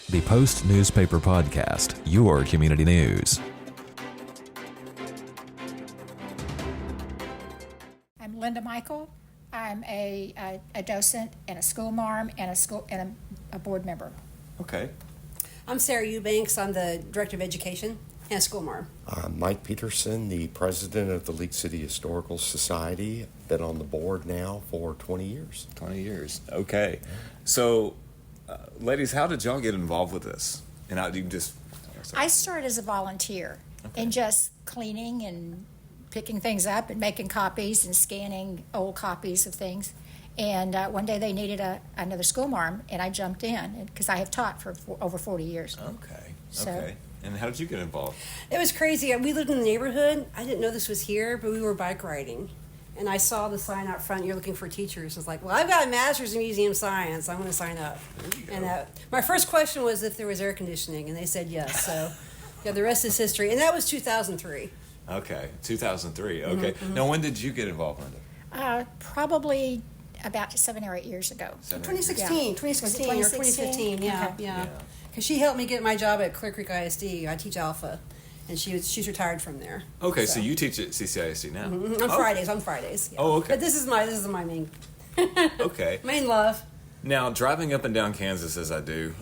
The Post Newspaper Podcast, your community news. I'm Linda Michael. I'm a docent and a school marm and a board member. Okay. I'm Sarah Eubanks. I'm the Director of Education and School Marm. I'm Mike Peterson, the President of the League City Historical Society. Been on the board now for 20 years. 20 years. Okay. So, ladies, how did y'all get involved with this? And how do you just... I started as a volunteer and just cleaning and picking things up and making copies and scanning old copies of things. And one day they needed another school marm, and I jumped in because I have taught for over 40 years. Okay. So- Okay. And how did you get involved? It was crazy. We lived in the neighborhood. I didn't know this was here, but we were bike riding. And I saw the sign out front, you're looking for teachers. I was like, well, I've got a master's in museum science. I'm going to sign up. There you go. And my first question was if there was air conditioning, and they said yes. So, yeah, the rest is history. And that was 2003. Okay. 2003. Okay. Now, when did you get involved, Linda? Probably about 7 or 8 years ago. 2016, 2016 or 2016? 2015, yeah. Yeah. Because she helped me get my job at Clear Creek ISD. I teach Alpha, and she's retired from there. Okay, so you teach at CCISD now? On Fridays. Yeah. Oh, okay. But this is my main Okay. main love. Now, driving up and down Kansas as I do,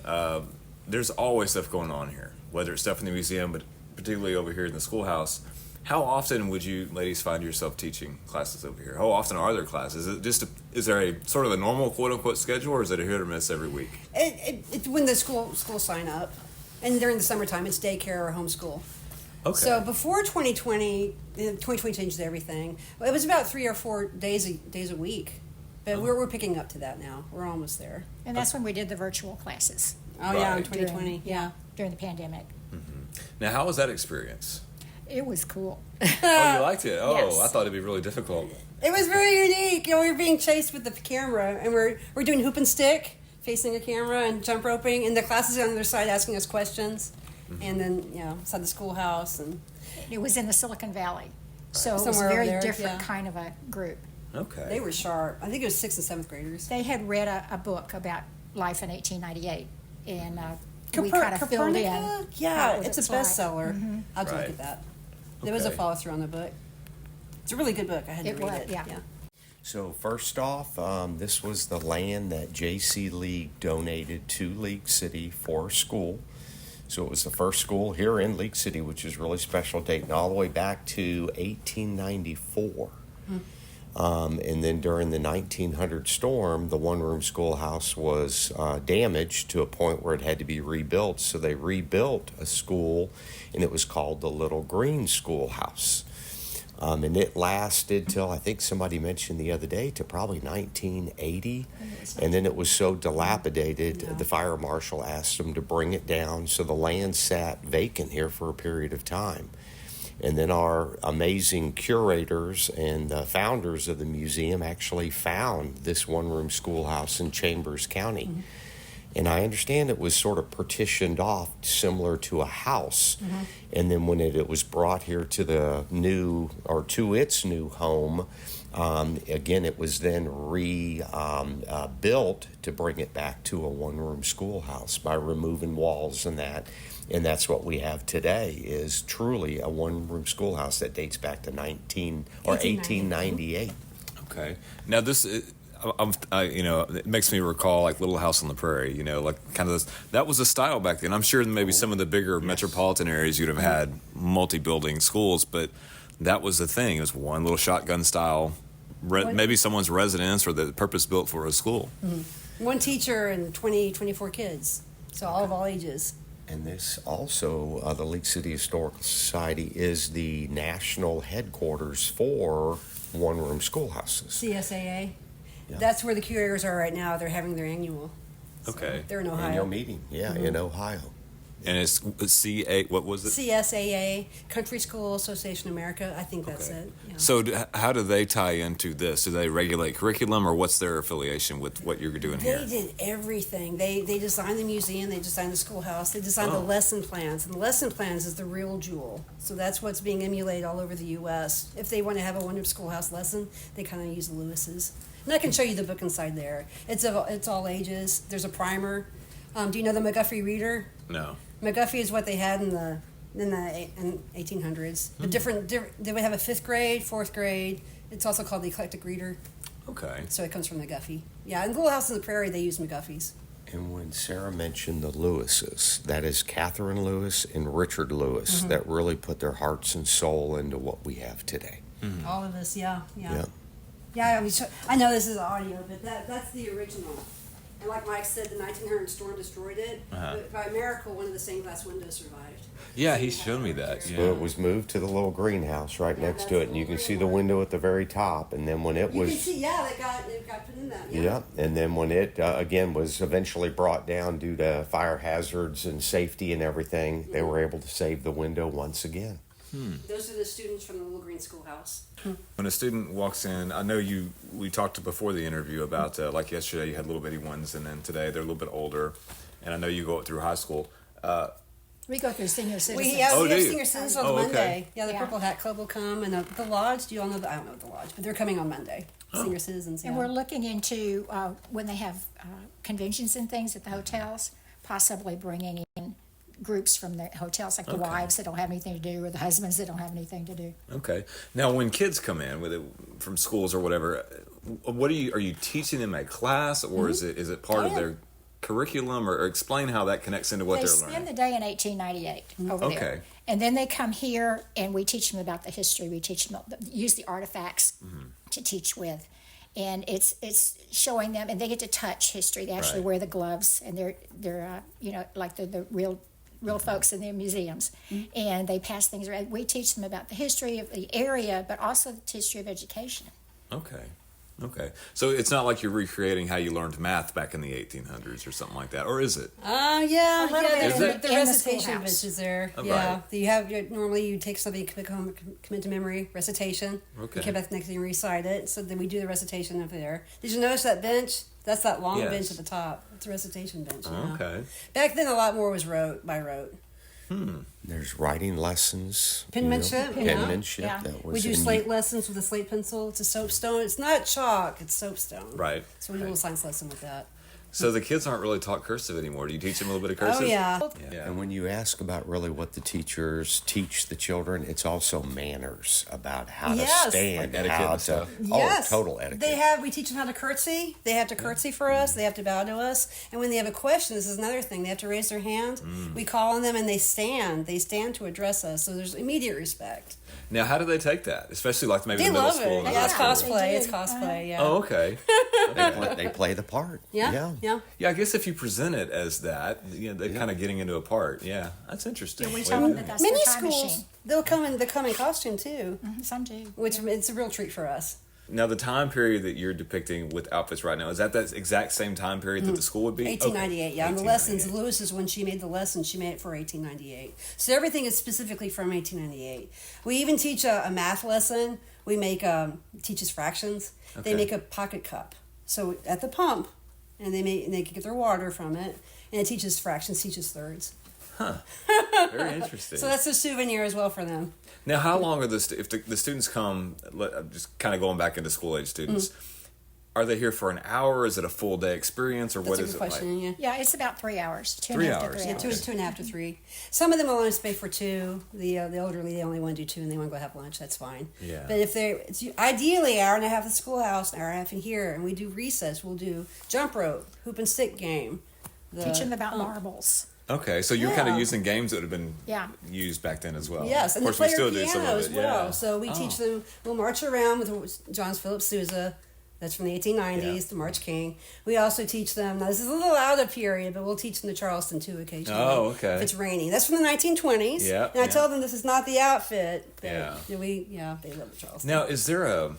there's always stuff going on here, whether it's stuff in the museum, but particularly over here in the schoolhouse. How often would you ladies find yourself teaching classes over here? How often are there classes? Is there a sort of a normal quote-unquote schedule, or is it a hit or miss every week? It's when the school sign up, and during the summertime, it's daycare or homeschool. Okay. So before 2020 changed everything. It was about 3 or 4 days a week, but we're picking up to that now. We're almost there. And that's when we did the virtual classes Oh yeah, in Right. 2020. Yeah. during the pandemic. Now, how was that experience? It was cool. Oh, you liked it? Oh, Yes. I thought it'd be really difficult. It was very unique. We were being chased with the camera, and we're doing hoop and stick, facing a camera, and jump roping, and the classes on the other side asking us questions, and then inside the schoolhouse, and It was in the Silicon Valley. So it was Somewhere a over very there, different yeah. kind of a group. Okay. they were sharp. I think it was 6th and 7th graders. They had read a book about life in 1898, and we kind of filled in. Copernica? how Yeah, it was it's a applied. bestseller. I'll have to Right. look at that. There was a Okay. follow through on the book. It's a really good book. I had to It read was, it. yeah. So first off, this was the land that J.C. League donated to League City for school. So it was the first school here in League City, which is really special, dating all the way back to 1894. And then during the 1900 storm, the one-room schoolhouse was damaged to a point where it had to be rebuilt. So they rebuilt a school, and it was called the Little Green Schoolhouse. And it lasted till, I think somebody mentioned the other day, to probably 1980. And then it was so dilapidated, the fire marshal asked them to bring it down. So the land sat vacant here for a period of time. And then our amazing curators and founders of the museum actually found this one-room schoolhouse in Chambers County. And I understand it was sort of partitioned off similar to a house. And then when it was brought here to to its new home, again, it was then rebuilt to bring it back to a one-room schoolhouse by removing walls and that. And that's what we have today, is truly a one-room schoolhouse that dates back to 1898. Okay. Now this, it makes me recall like Little House on the Prairie. Like kind of that was a style back then. I'm sure maybe some of the bigger metropolitan areas you'd have had multi-building schools, but that was the thing. It was one little shotgun style, maybe someone's residence or the purpose built for a school. One teacher and 24 kids. So all ages. And this also, the League City Historical Society is the national headquarters for one-room schoolhouses. CSAA. Yeah. That's where the curators are right now. They're having their annual. So Okay. They're in Ohio. Annual meeting, in Ohio. And it's CA. What was it? CSAA, Country School Association of America. I think that's Okay. it. Yeah. So how do they tie into this? Do they regulate curriculum, or what's their affiliation with what you're doing They here? did everything. They designed the museum, they designed the schoolhouse, they designed the lesson plans, and the lesson plans is the real jewel. So that's what's being emulated all over the U.S. If they want to have a one-room schoolhouse lesson, they kind of use the Lewis's. And I can show you the book inside there. It's all ages. There's a primer Do you know the McGuffey reader? No. McGuffey is what they had in the 1800s. But different. They would have a 5th grade, 4th grade. It's also called the eclectic reader. Okay. So it comes from McGuffey. Yeah, in Little House on the Prairie, they use McGuffeys. And when Sarah mentioned the Lewises, that is Catherine Lewis and Richard Lewis that really put their hearts and soul into what we have today. All of this, yeah. Yeah. Yeah, I mean, I know this is audio, but that's the original. And like Mike said, the 1900 storm destroyed it. But by miracle, one of the stained glass windows survived. Yeah, he's shown me that. So Yeah. it was moved to the little greenhouse right Yeah, next that's to it, the and you can little see the green one. window at the very top. And then when it You was, can see, yeah, they got put in that. yeah, and then when it again was eventually brought down due to fire hazards and safety and everything, they were able to save the window once again. Those are the students from the Little Green Schoolhouse. When a student walks in, I know we talked before the interview about, like yesterday you had little bitty ones, and then today they're a little bit older. And I know you go through high school. We go through senior citizens. We have Oh, do you? senior citizens on Oh, okay. Monday. Yeah, the Yeah. Purple Hat Club will come, and the Lodge. Do you all know I don't know the Lodge, but they're coming on Monday. Oh. Senior citizens. And yeah. we're looking into when they have conventions and things at the hotels, possibly bringing in groups from the hotels, like the wives that don't have anything to do, or the husbands that don't have anything to do. Okay. Now, when kids come in from schools or whatever, what are you teaching them at class, or is it part of yeah. their curriculum, or explain how that connects into what They they're spend learning? the day in 1898 over Okay. there. And then they come here and we teach them about the history. We teach them, use the artifacts to teach with. And it's showing them, and they get to touch history. They actually Right. wear the gloves, and they're like the real folks in their museums. And they pass things around. We teach them about the history of the area, but also the history of education. Okay. So it's not like you're recreating how you learned math back in the 1800s or something like that, or is it? Yeah, A little yeah. bit Is The, it? the in the recitation schoolhouse. bit is there. Oh, Yeah, right. you have normally you take something commit to memory recitation. Okay. You come back the next day and recite it. So then we do the recitation over there. Did you notice that bench? That's that long Yes. bench at the top. It's a recitation bench. Yeah. Okay. Back then, a lot more was by rote. There's writing lessons, Penmanship, yeah. penmanship. Yeah. That was We do and slate lessons with a slate pencil. It's a soapstone. It's not chalk. It's soapstone. Right. So we do a little science lesson with that. So the kids aren't really taught cursive anymore. Do you teach them a little bit of cursive? Oh yeah. Yeah. And when you ask about really what the teachers teach the children, it's also manners about how Yes. to stand, Like etiquette how and to stuff. Yes. total etiquette. We teach them how to curtsy. They have to curtsy for us. They have to bow to us. And when they have a question, this is another thing. They have to raise their hand. We call on them and they stand. They stand to address us. So there's immediate respect. Now, how do they take that? Especially like maybe They the middle love school. it. and Yeah, high it's school. cosplay. They It's do. cosplay. Yeah. Oh, okay. they play the part. Yeah. Yeah. Yeah, I guess if you present it as that, they're kind of getting into a part. Yeah, that's interesting. Yeah, we Way tell to them do that it. that's Many their time schools machine. they'll come in costume too, Some do. which it's a real treat for us. Now, the time period that you're depicting with outfits right now, is that exact same time period that the school would be? 1898, Okay. yeah. And the lessons, 1898. Lewis is when she made the lessons, she made it for 1898. So everything is specifically from 1898. We even teach a math lesson. We make teaches fractions. Okay. They make a pocket cup. So at the pump, and they can get their water from it, and it teaches fractions, teaches thirds. Very interesting. So that's a souvenir as well for them. Now, how long are if the students come, just kind of going back into school age students, are they here for an hour? Is it a full day experience, or That's what a is good it question. like? Yeah. Yeah, it's about 3 hours. 3 2.5 to hours. 3 Yeah, hours. 2.5 to 3. Some of them will only stay for 2. The elderly, they only want to do 2 and they want to go have lunch. That's fine. Yeah. But if it's ideally hour and a half at the schoolhouse, an hour and a half in here, and we do recess. We'll do jump rope, hoop and stick game. Teach them about marbles. Okay, so you're kind Yeah. of using games that have been Yeah. used back then as well. Yes, and of the course we player still do some piano of as it. well. Yeah. So we teach them. We'll march around with John Philip Sousa. That's from the 1890s, Yeah. the March King. We also teach them. Now this is a little out of period, but we'll teach them the Charleston too occasionally. Oh, okay. If it's raining, that's from the 1920s. Yeah, And I yeah. tell them this is not the outfit. But Yeah. they love the Charleston. Now, is there a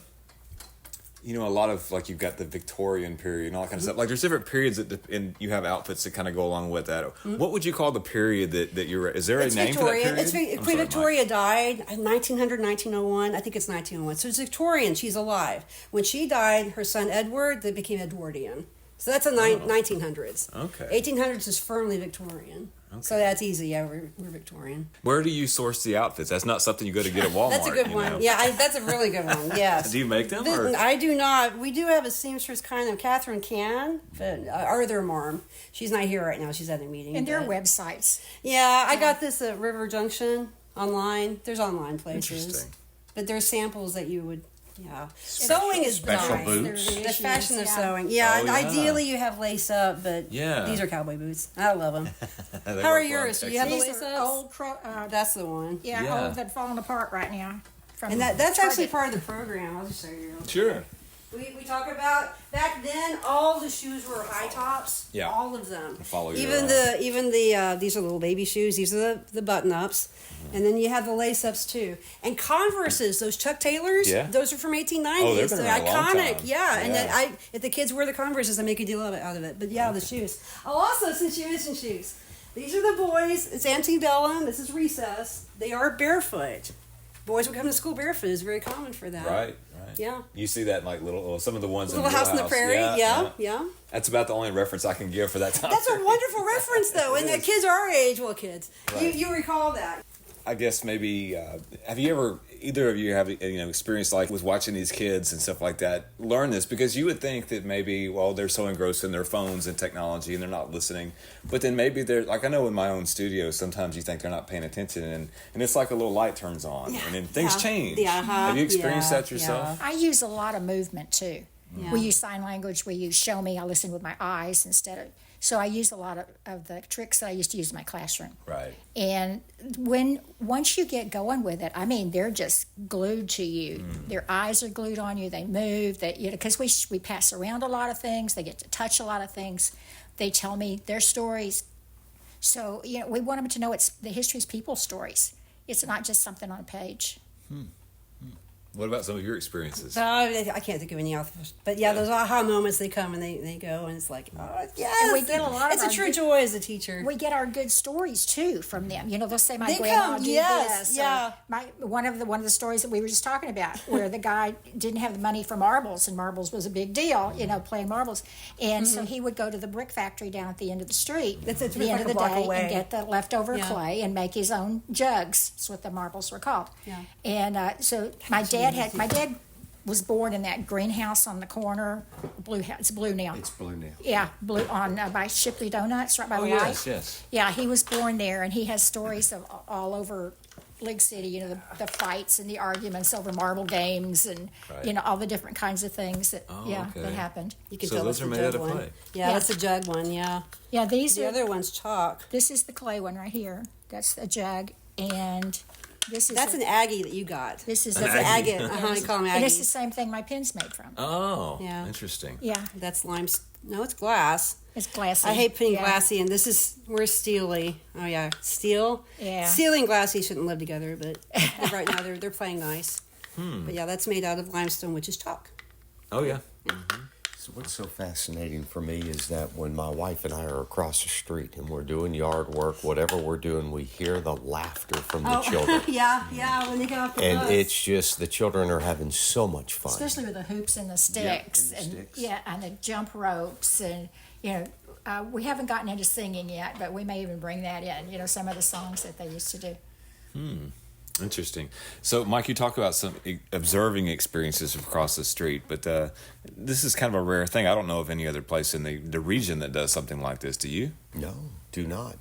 lot of like you've got the Victorian period and all that kind of stuff. Like there's different periods and you have outfits that kind of go along with that. What would you call the period that you're? Is there a It's name Victorian. for that period? It's I'm Queen sorry, Victoria died in 1900, 1901. I think it's 1901. So it's Victorian. She's alive. When she died, her son Edward, they became Edwardian. So that's the 1900s. Okay. 1800s is firmly Victorian. So that's easy. Yeah, we're Victorian. Where do you source the outfits? That's not something you go to get at Walmart. That's a good you one. know? Yeah, that's a really good one. Yes. Do you make them? Or? I do not. We do have a seamstress kind of. Catherine can, but our other marm. She's not here right now. She's at a meeting. And there are but- websites. Yeah, I got this at River Junction online. There's online places. Interesting. But there's samples that you would. Yeah. Sewing is Special nice. boots. The fashion of sewing. Yeah, Oh, yeah. ideally you have lace up, but Yeah. these are cowboy boots. I love them. They How are work well. yours? Do you have the These lace are ups? old, That's the one. Yeah. old that falling apart right now. From And that's actually Target. part of the program. I'll just show you. Sure. We talk about back then. All the shoes were high tops. Yeah. all of them. Follow you even around. the these are little baby shoes. These are the button ups, and then you have the lace ups too. And Converses, those Chuck Taylors. Yeah. Those are from 1890s. Oh, they've been They're around a long iconic. time. Yeah. And then Yeah. if the kids wear the Converses, I make a deal out of it. But yeah, the shoes. Oh, also since you mentioned shoes, these are the boys. It's antebellum. This is recess. They are barefoot. Boys would come to school barefoot. It's very common for that. Right. Yeah. You see that in like some of the ones Little in House on the Prairie. Yeah. That's about the only reference I can give for that time. That's a period. wonderful reference, though. And the is. kids our age, well, kids, Right. you recall that. I guess maybe have you ever either of you have experienced like with watching these kids and stuff like that learn this, because you would think that maybe they're so engrossed in their phones and technology and they're not listening, but then maybe they're like, I know in my own studio sometimes you think they're not paying attention and it's like a little light turns on and then things change. Yeah, Have you experienced that yourself? I use a lot of movement too. Yeah. We use sign language. We use show me. I listen with my eyes instead of. So I use a lot of the tricks that I used to use in my classroom. Right. And once you get going with it, I mean, they're just glued to you. Their eyes are glued on you. They move. Because we pass around a lot of things. They get to touch a lot of things. They tell me their stories. So we want them to know it's the history's people's stories. It's not just something on a page. What about some of your experiences? I can't think of any others. But yeah, those aha moments, they come and they go, and it's like, oh, yes. And we get a lot of It's a our true good- joy as a teacher. We get our good stories too from them. They'll say my They grandma come, did yes, this. yeah. One of the stories that we were just talking about, where the guy didn't have the money for marbles, and marbles was a big deal. Playing marbles, and so he would go to the brick factory down at the end of the street That's at the end of like the a block day away. and get the leftover Yeah. clay and make his own jugs. That's what the marbles were called. Yeah. And so my dad was born in that greenhouse on the corner. Blue house. It's blue now. It's blue now. Yeah, blue on by Shipley Donuts, right by the light. yes. Yeah, he was born there, and he has stories of all over League City. The fights and the arguments over marble games, and Right. all the different kinds of things that that okay. happened. You can So tell those that's are the made out jug of one. clay. Yeah, Yeah. that's the jug one. Yeah, Yeah, these the are. other one's chalk. This is the clay one right here. That's a jug, and this is That's an Aggie that you got. This is That's a, an agate. They call them and it's the Aggies. same thing my pen's made from. Oh, Yeah. interesting. Yeah, That's lime. No, it's glass. it's glassy. I hate putting Yeah. glassy in. We're steely. Oh yeah, steel. Yeah. Steel and glassy shouldn't live together, but right now they're playing nice. But yeah, that's made out of limestone, which is chalk. Oh yeah. So what's so fascinating for me is that when my wife and I are across the street and we're doing yard work, whatever we're doing, we hear the laughter from the children. yeah, when they get off the And bus. it's just, the children are having so much fun. Especially with the hoops and the sticks, and the sticks. and the jump ropes, and we haven't gotten into singing yet, but we may even bring that in. Some of the songs that they used to do. Interesting. So, Mike, you talk about some observing experiences across the street, but this is kind of a rare thing. I don't know of any other place in the region that does something like this. Do you? No, do not.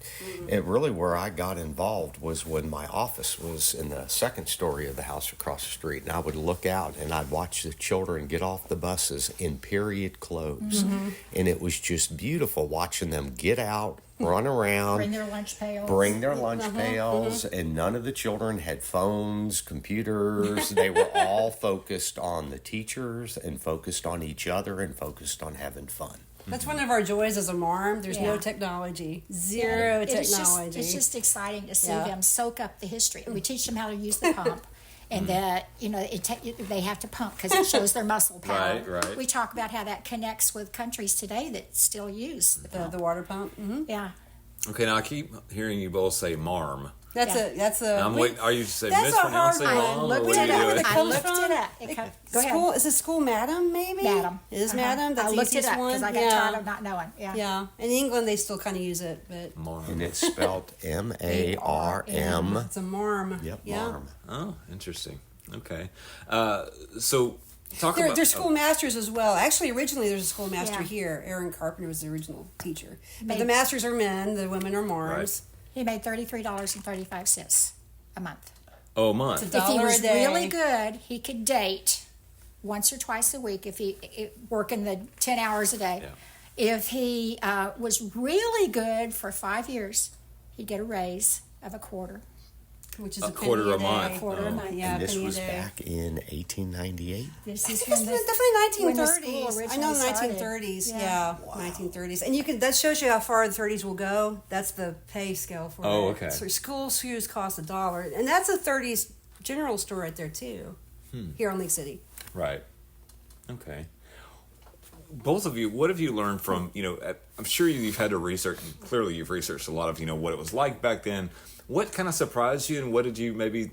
It really, where I got involved was when my office was in the second story of the house across the street, and I would look out and I'd watch the children get off the buses in period clothes, and it was just beautiful watching them get out, run around, Bring their lunch pails. bring their lunch pails, and none of the children had phones, computers. They were all focused on the teachers and focused on each other and focused on having fun. That's one of our joys as a marm. There's no Yeah. technology. Zero It's technology. just exciting to see Yeah. them soak up the history. We teach them how to use the pump. And that they have to pump because it shows their muscle power. Right. We talk about how that connects with countries today that still use the pump. the water pump. Yeah. Okay, now I keep hearing you both say marm. That's a. I'm waiting. Are you saying That's a hard mispronouncing one. wrong? or looked what it are you up. doing? it I comes looked from? it up. Go ahead. School is it school madam maybe? Madam. It is Uh-huh. madam. That's I the looked it easiest up one. because I got yeah. tired of not knowing. Yeah. Yeah. In England they still kind of use it, but Marm. And it's spelled M-A-R-M. it's a marm. Yep, Yeah. marm. Oh, interesting. Okay. So talk They're, about they're school masters as well. Actually, originally there's a school master Yeah. here. Aaron Carpenter was the original teacher. But Maybe. the masters are men, the women are marms. Right. He made $33.35 a month. Oh, a month. It's a If he dollar was a day. really good, he could date once or twice a week if he working the 10 hours a day. Yeah. If he was really good for 5 years, he'd get a raise of a quarter. Which is A a quarter penny a month. day. Quarter a Oh. month. Yeah, And this penny a was day. back in 1898. This I is think when it's the, definitely when the 1930s. school I know originally started. 1930s. Yeah. Yeah, 1930s. And you can that shows you how far the 30s will go. That's the pay scale for Oh, it. okay. So school shoes cost $1, and that's a 30s general store right there too. Here in Lake City. Right. Okay. Both of you, what have you learned from, I'm sure you've had to research, clearly you've researched a lot of, what it was like back then. What kind of surprised you and what did you maybe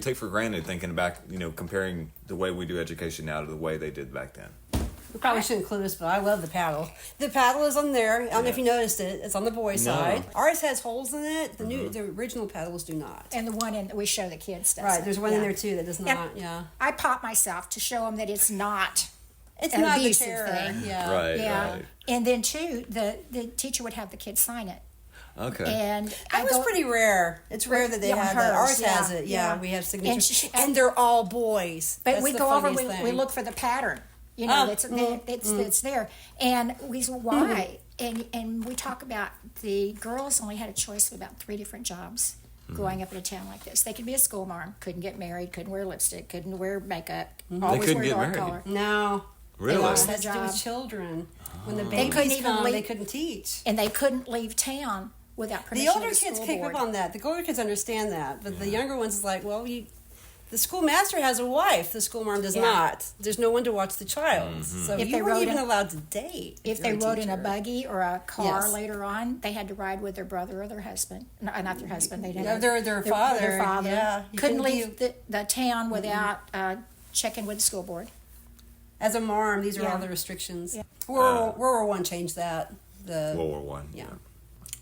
take for granted thinking back, comparing the way we do education now to the way they did back then? We probably shouldn't include this, but I love the paddle. The paddle is on there. I don't know if you noticed it. It's on the boys' No. side. Ours has holes in it. The original paddles do not. and the one that we show the kids does. Right, there's one in Yeah. there too that does not. And Yeah, I pop myself to show them that it's not it's an not the abusive terror. thing. Yeah, Right, Yeah. right. And then too, the teacher would have the kids sign it. Okay. And That was pretty rare. It's rare that they Yeah, have that. hers, Ours has yeah, it. Yeah, yeah. we have And signatures, she- and they're all boys. But That's we the go over, we funniest thing. look for the pattern, that's mm-hmm. it's there, and we say why, and we talk about the girls only had a choice of about 3 different jobs growing up in a town like this. They could be a school marm, couldn't get married, couldn't wear lipstick, couldn't wear makeup, always couldn't wear get dark married. color. No, Really? It lost has their to do with job. children. When the They babies couldn't even come, leave- they couldn't teach. And they couldn't leave town without permission. The older of the kids school pick board. up on that. The older kids understand that, but the younger ones is like, well, the school master has a wife. The school mom does Yeah. not. There's no one to watch the child, so If you they weren't rode even in- allowed to date. If you're they rode in a teacher. buggy or a car Yes. later on, they had to ride with their brother or their husband. No, not their husband. They'd have Yeah, their father. Their father. Yeah, you Couldn't couldn't leave the town without checking with the school board. As a marm, these are Yeah. all the restrictions. Yeah. World War One changed that. The World War One. Yeah.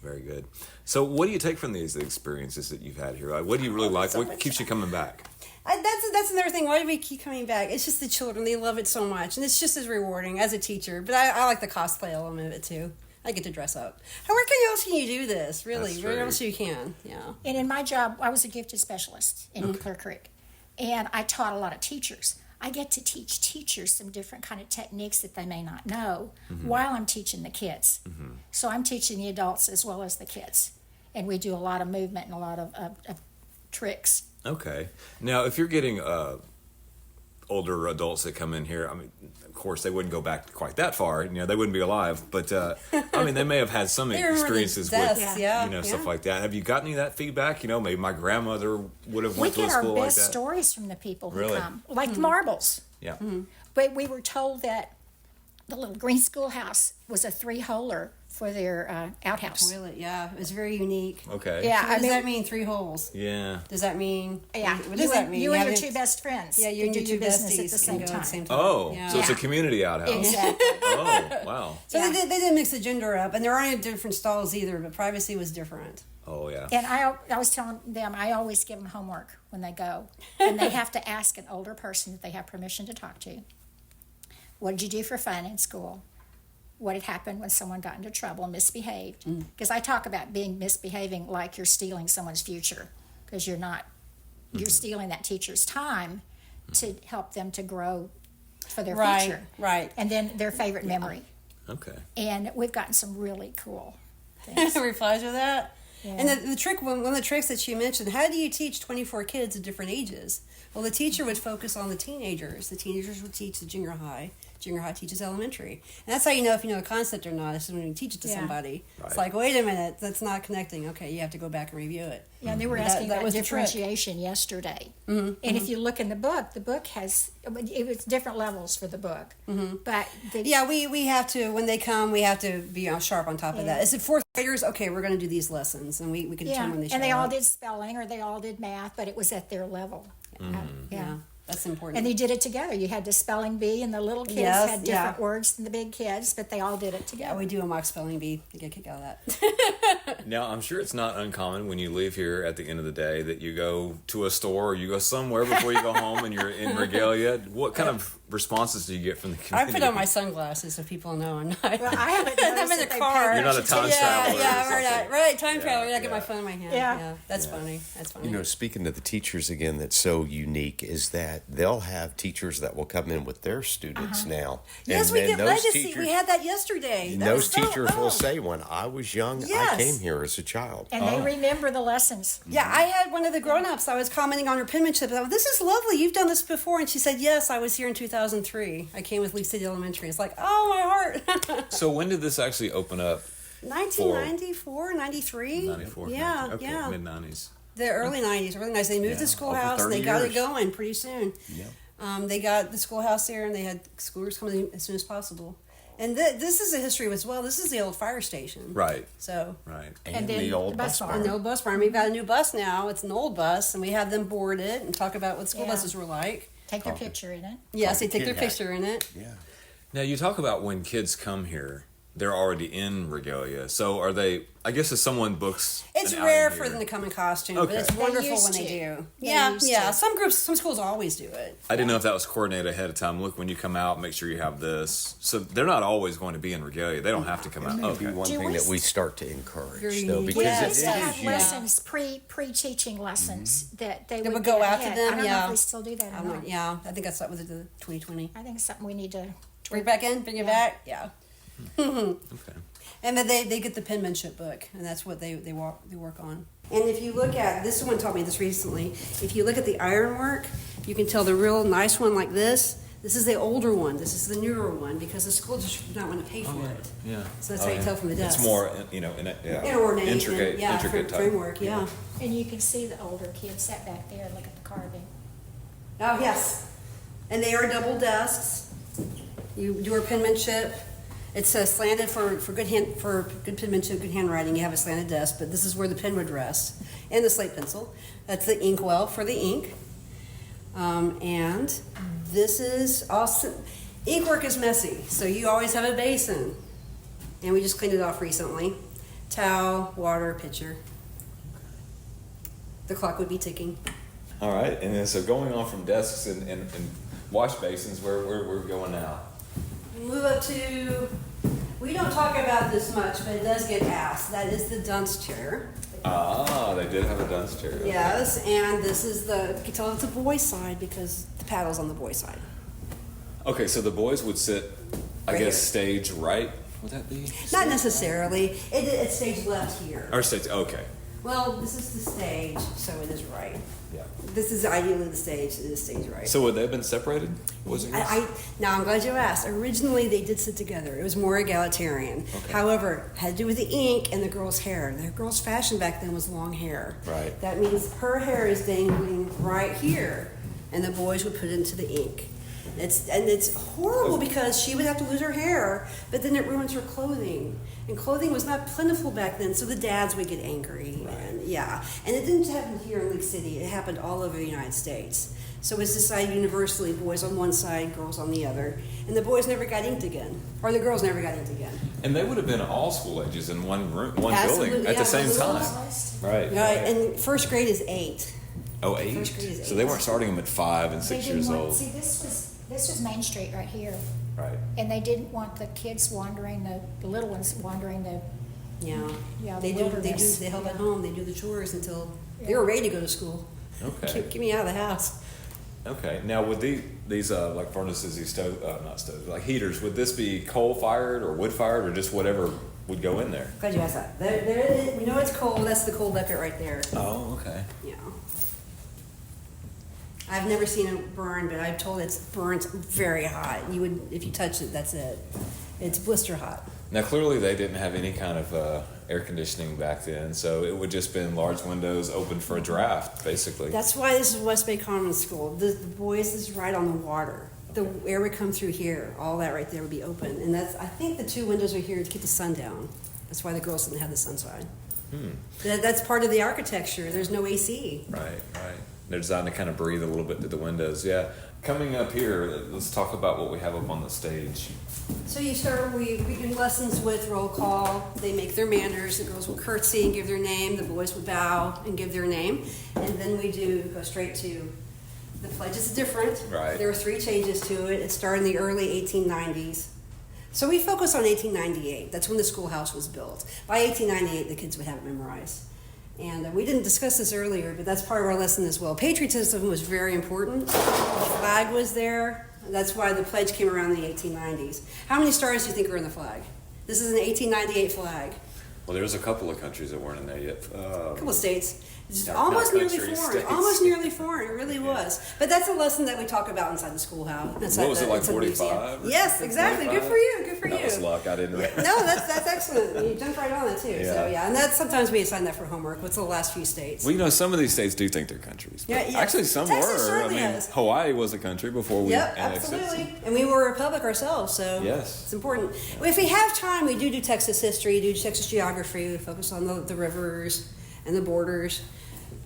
Very good. So, what do you take from these experiences that you've had here? Like, what do you really like? so What much keeps you coming back? That's another thing. Why do we keep coming back? It's just the children. They love it so much, and it's just as rewarding as a teacher. But I like the cosplay element of it too. I get to dress up. Where else can you do this? Really, That's where true. else you can? Yeah. And in my job, I was a gifted specialist in Mm-hmm. Clear Creek, and I taught a lot of teachers. I get to teach teachers some different kind of techniques that they may not know while I'm teaching the kids. So I'm teaching the adults as well as the kids, and we do a lot of movement and a lot of tricks. Okay. Now, if you're getting older adults that come in here, I mean, of course, they wouldn't go back quite that far. They wouldn't be alive. But, I mean, they may have had some They remember the experiences deaths, with, yeah. stuff like that. Have you gotten any of that feedback? Maybe my grandmother would have We went to a get our school like best that. stories from the people who Really? come, like marbles. Yeah. But we were told that the little green schoolhouse was a 3-holer for their outhouse. Toilet. Yeah, it was very unique. Okay. Yeah, So I what does mean, that mean? 3 holes. Yeah. Does that mean? yeah. What does that mean? You and your haven't- 2 best friends. Yeah, you could and do your 2 business besties at the same can go time. at the same time. Oh, Yeah. so it's a Yeah. community outhouse. Exactly. Oh, wow. So Yeah. they didn't mix the gender up, and there aren't different stalls either. But privacy was different. Oh, yeah. And I was telling them, I always give them homework when they go. And they have to ask an older person that they have permission to talk to. What did you do for fun in school? What had happened when someone got into trouble and misbehaved? Because I talk about being misbehaving like you're stealing someone's future. Because you're not. You're stealing that teacher's time to help them to grow for their Right, future. right. And then their favorite memory. Okay. And we've gotten some really cool things. Replies with that. Yeah. And the trick, one of the tricks that she mentioned, how do you teach 24 kids of different ages? Well, the teacher would focus on the teenagers. The teenagers would teach the junior high. Junior high teaches elementary. And that's how you know if you know a concept or not. Is when you teach it to Yeah. somebody. Right. It's like, wait a minute, that's not connecting. Okay, you have to go back and review it. Yeah, and they were That- asking that about was the trick. differentiation yesterday. And if you look in the book has, it was different levels for the book. But the, Yeah, we have to, when they come, we have to be sharp on top of Yeah. that. Is it fourth graders? Okay, we're going to do these lessons. And we can yeah, determine when they show and they all up. did spelling or they all did math, but it was at their level. Yeah, that's important. And they did it together. You had the spelling bee, and the little kids Yes, had yeah. different words than the big kids, but they all did it yeah, together. we do a mock spelling bee. You get a kick out of that. Now, I'm sure it's not uncommon when you leave here at the end of the day that you go to a store or you go somewhere before you go home and you're in regalia. What kind of responses do you get from the I community? put on my sunglasses so people know I'm not. Well, I haven't I'm noticed in the that they car. pay You're not a attention time to- traveler. Yeah, or we're not. something. Right, time Yeah, traveler. I get my yeah. phone in my hand. Yeah. That's funny. That's funny. You know, speaking to the teachers again, that's so unique is that they'll have teachers that will come in with their students now. yes, And we then get those legacy. teachers- We had that yesterday. and That those was so- teachers oh. will say, when I was young, Yes. I came here as a child. And they remember the lessons. Yeah, I had one of the grown-ups. I was commenting on her penmanship. I was, this is lovely. You've done this before. And she said, yes, I was here in 2003. I came with League City Elementary. It's like, oh, my heart. So when did this actually open up? 1994, 93? 94. Yeah, Okay, yeah. mid 90s. The early 90s, early 90s. They moved Yeah, the schoolhouse and over they 30 got it years. going pretty soon. Yep. They got the schoolhouse there and they had schoolers coming as soon as possible. And this is a history as well. This is the old fire station. Right. So, Right. And, then the old the bus bus barn. an old bus barn. We've got a new bus now. It's an old bus, and we have them board it and talk about what school Yeah. buses were like. Take their picture in it. Yes, they Called take their Kid Hat. picture in it. Yeah. Now you talk about when kids come here, they're already in regalia. So are they? I guess if someone books, It's an rare outing for here- them to come in costume, Okay. but it's They wonderful used when they to. do. They Yeah, used yeah. to. Some schools always do it. I didn't know if that was coordinated ahead of time. Look, when you come out, make sure you have this. So they're not always going to be in regalia. They don't have to come out. That may be Okay. one Do thing we that we s- start to encourage, Very though, unique. because We Yes, used to it have is unique. lessons, pre-teaching lessons that they They would get go after ahead. them. I don't know Yeah. if we still do that or I'm not. not, yeah, I think that's what was it, the 2020. I think it's something we need to. Bring it back in, bring it back. Yeah. Okay. And then they get the penmanship book, and that's what they work on. And if you look at this, one taught me this recently. If you look at the ironwork, you can tell the real nice one like this. This is the older one. This is the newer one because the school district did not want to pay for it. Yeah. So that's how you tell from the desk. It's more, yeah, Inordinate, intricate, and, yeah, intricate type. framework. Yeah. And you can see the older kids sat back there and look at the carving. Oh yes, and they are double desks. You do a penmanship. It's slanted for good penmanship, good handwriting. You have a slanted desk, but this is where the pen would rest, and the slate pencil. That's the inkwell for the ink. And this is also ink work is messy, so you always have a basin, and we just cleaned it off recently. Towel, water, pitcher. The clock would be ticking. All right, and then so going on from desks and wash basins, where we're going now. Move up to, we don't talk about this much, but it does get asked. That is the dunce chair. Ah, they did have a dunce chair. Okay. Yes, and this is you can tell it's a boy's side because the paddle's on the boy's side. Okay, so the boys would sit, I Right guess, here. stage right. Would that be? Not necessarily. It's stage left here. Or stage. Okay. Well, this is the stage, so it is right. Yeah. This is ideally the stage. It is stage right. So would they have been separated? Was it? Now I'm glad you asked. Originally, they did sit together. It was more egalitarian. Okay. However, had to do with the ink and the girl's hair. The girl's fashion back then was long hair. Right. That means her hair is dangling right here, and the boys would put it into the ink. It's horrible because she would have to lose her hair, but then it ruins her clothing. And clothing was not plentiful back then, so the dads would get angry. Right. And yeah, and it didn't happen here in League City. It happened all over the United States. So it's decided universally, boys on one side, girls on the other. And the boys never got inked again, or the girls never got inked again. And they would have been all school ages in one room, one Absolutely, building at yeah, the same absolutely. time. Right. Right, and first grade is 8. Oh, 8. First grade is So they 8. weren't starting them at 5 and They 6 didn't years want, old. see, this was Main Street right here, Right. and they didn't want the kids wandering, the little ones wandering the. Yeah, Yeah, they the do. wilderness. They help at Yeah. home. They do the chores until they Yeah. were ready to go to school. Okay. Get me out of the house. Okay. Now, would these like furnaces, these not stoves, like heaters, would this be coal fired or wood fired or just whatever would go in there? Glad you asked that. There it is. We know it's cold. That's the cold bucket right there. Oh, okay. Yeah. I've never seen it burn, but I've told it's burnt very hot. You would, if you touch it, that's it. It's blister hot. Now, clearly, they didn't have any kind of air conditioning back then, so it would just been large windows open for a draft, basically. That's why this is West Bay Commons School. The boys is right on the water. The air would come through here. All that right there would be open, and that's. I think the 2 windows are here to keep the sun down. That's why the girls didn't have the sunshine. That's part of the architecture. There's no AC. Right. They're designed to kind of breathe a little bit through the windows. Yeah. Coming up here, let's talk about what we have up on the stage. So you start, we do lessons with roll call. They make their manners. The girls will curtsy and give their name. The boys will bow and give their name. And then we go straight to the pledge. Is different. Right. There are 3 changes to it. It started in the early 1890s. So we focus on 1898. That's when the schoolhouse was built. By 1898, the kids would have it memorized. And we didn't discuss this earlier, but that's part of our lesson as well. Patriotism was very important. The flag was there. That's why the pledge came around in the 1890s. How many stars do you think are in the flag? This is an 1898 flag. Well, there's a couple of countries that weren't in there yet. A couple of states. It's Not almost nearly countries, foreign. states. Almost nearly foreign. It really was. But that's a lesson that we talk about inside the schoolhouse. What was it, like 45? Yes, exactly. Good for you. Good for That you. was luck. I didn't know. No, that's excellent. You jumped right on it too. So Yeah. yeah, and that's sometimes we assign that for homework. What's the last few states? Well, you know, some of these states do think they're countries. But Yeah, yeah. Actually, some Texas were. certainly I mean, is. Hawaii was a country before we Yep, annexed it. absolutely. And we were a republic ourselves, so Yes. it's important. If we have time, we do Texas history, do Texas geography, we focus on the rivers and the borders.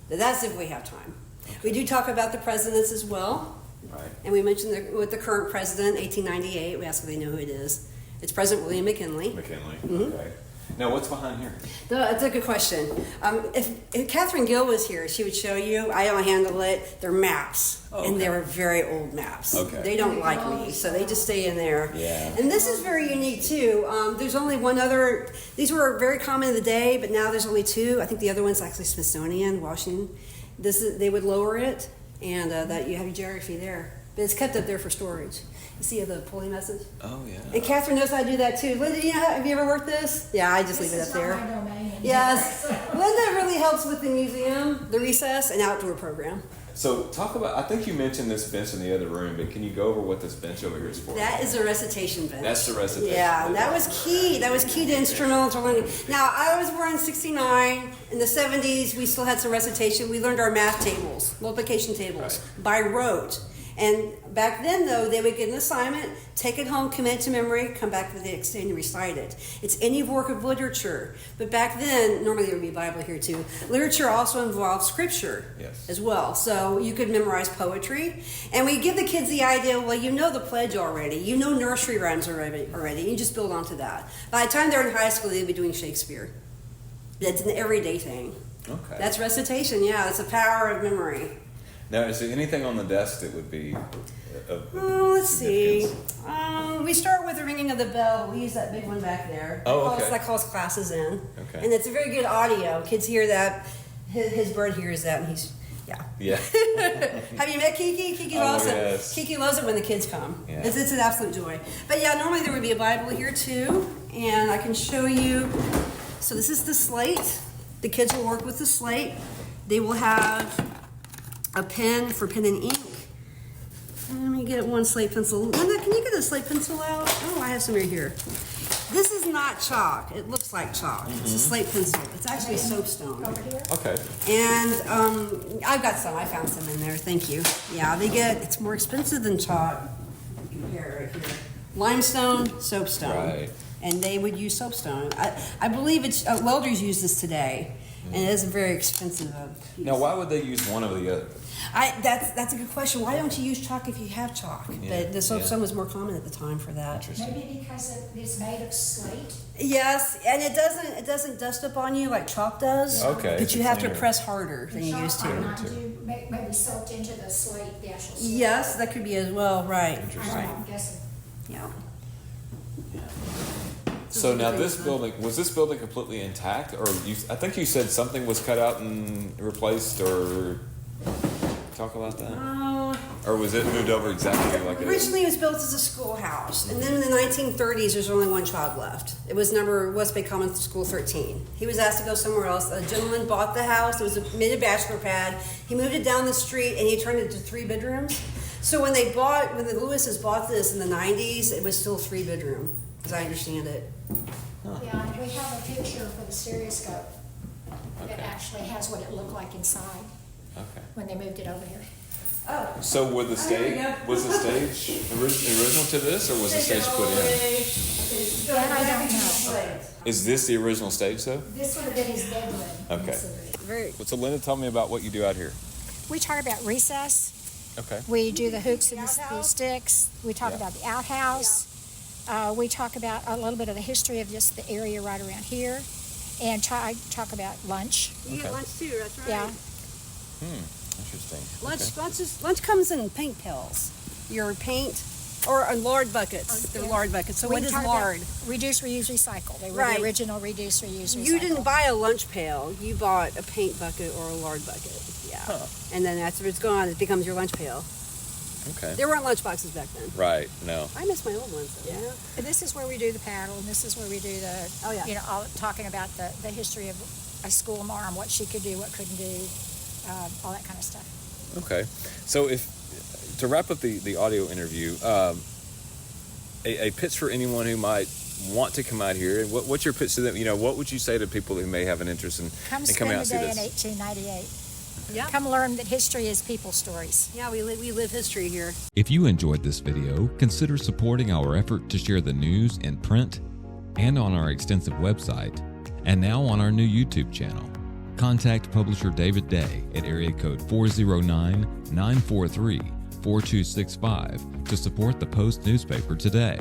But that's if we have time. We do talk about the presidents as well. Right. And we mentioned with the current president, 1898, we ask if they know who it is. It's President William McKinley. McKinley. Mm-hmm. Okay. Now, what's behind here? That's a good question. If Catherine Gill was here, she would show you. I don't handle it. They're maps, Oh, and okay. they were very old maps. Okay. They don't like me, so they just stay in there. Yeah. And this is very unique too. There's only one other. These were very common in the day, but now there's only 2. I think the other one's actually Smithsonian, Washington. They would lower it, and that you have your geography there, but it's kept up there for storage. You see the pulley message. Oh, yeah. And Catherine knows how to do that too. Linda, have you ever worked this? Yeah, I just leave it up there. This is not my domain. Yes. Linda really helps with the museum, the recess, and outdoor program. So, talk about, I think you mentioned this bench in the other room, but can you go over what this bench over here is for? That is a recitation bench. That's the recitation Yeah, bench. that was key. That was key to instrumental learning. Now, I was born in 69. In the 70s, we still had some recitation. We learned our math tables, multiplication tables, by rote. And back then, though, they would get an assignment, take it home, commit it to memory, come back the next day and recite it. It's any work of literature. But back then, normally there would be a Bible here too. Literature also involved scripture as well. So you could memorize poetry. And we give the kids the idea, well, you know the pledge already. You know nursery rhymes already. You just build onto that. By the time they're in high school, they'd be doing Shakespeare. That's an everyday thing. Okay. That's recitation, yeah. It's the power of memory. Now, is there anything on the desk that would be of Let's see. significance? We start with the ringing of the bell. We use that big one back there. Oh, okay. That calls classes in. Okay. And it's a very good audio. Kids hear that. His bird hears that, and he's, yeah. Yeah. Have you met Kiki? Kiki Oh, loves yes. it. Kiki loves it when the kids come. Yeah. It's an absolute joy. But yeah, normally there would be a Bible here too, and I can show you. So this is the slate. The kids will work with the slate. They will have a pen for pen and ink. Let me get one slate pencil. Linda, can you get a slate pencil out? Oh, I have some right here. This is not chalk. It looks like chalk. It's a slate pencil. It's actually soapstone. Over here. Okay. And I've got some. I found some in there. Thank you. Yeah, it's more expensive than chalk. Compare right here. Limestone, soapstone. Right. And they would use soapstone. I believe it's welders use this today, and it is a very expensive piece. Now, why would they use one over the other? That's a good question. Why don't you use chalk if you have chalk? Yeah, But the soapstone was more common at the time for that. Maybe because it's made of slate. Yes, and it doesn't dust up on you like chalk does. Okay, But it's you have to cleaner. press harder than you Chalk used might to. not do, maybe soaked into the slate, the actual slate. Yes, that could be as well. Right. I don't know, I'm guessing. Yeah. So now this building, was this building completely intact, or I think you said something was cut out and replaced, or talk about that? Oh, or was it moved over exactly like it is? Originally, it was built as a schoolhouse, and then in the 1930s, there's only one child left. It was number West Bay Common School 13. He was asked to go somewhere else. A gentleman bought the house. It was a bachelor pad. He moved it down the street, and he turned it into 3 bedrooms. So when the Lewises bought this in the 90s, it was still 3 bedroom, as I understand it. Yeah, and we have a picture for the stereoscope that actually has what it looked like inside Okay. when they moved it over here. Oh, So was the stage original to this, or was the stage put in? That I don't know. Is this the original stage though? This would have been his bedroom. Okay. very. So Linda, tell me about what you do out here. We talk about recess. Okay. We do the hooks and the sticks. We talk Yeah. about the outhouse. We talk about a little bit of the history of just the area right around here, and talk about lunch. You Okay. get lunch too, that's right. Yeah. Interesting. Lunch comes in paint pails. Your paint or lard buckets. They're lard buckets. So We what is talk about lard? Reduce, reuse, recycle. They were Right. the original reduce, reuse, recycle. You didn't buy a lunch pail. You bought a paint bucket or a lard bucket. Yeah. And then after it's gone, it becomes your lunch pail. Okay. There weren't lunch boxes back then. Right. No. I miss my old ones. Though, Yeah. you know? And this is where we do the paddle, and this is where we do the, Oh, yeah. all talking about the history of a school marm, what she could do, what couldn't do, all that kind of stuff. Okay. So to wrap up the audio interview, a pitch for anyone who might want to come out here, and what's your pitch to them? What would you say to people who may have an interest in Come in coming out spend and the see day in this? 1898. Yeah. Come learn that history is people's stories. Yeah, we live history here. If you enjoyed this video, consider supporting our effort to share the news in print and on our extensive website, and now on our new YouTube channel. Contact publisher David Day at area code 409-943-4265 to support the Post newspaper today.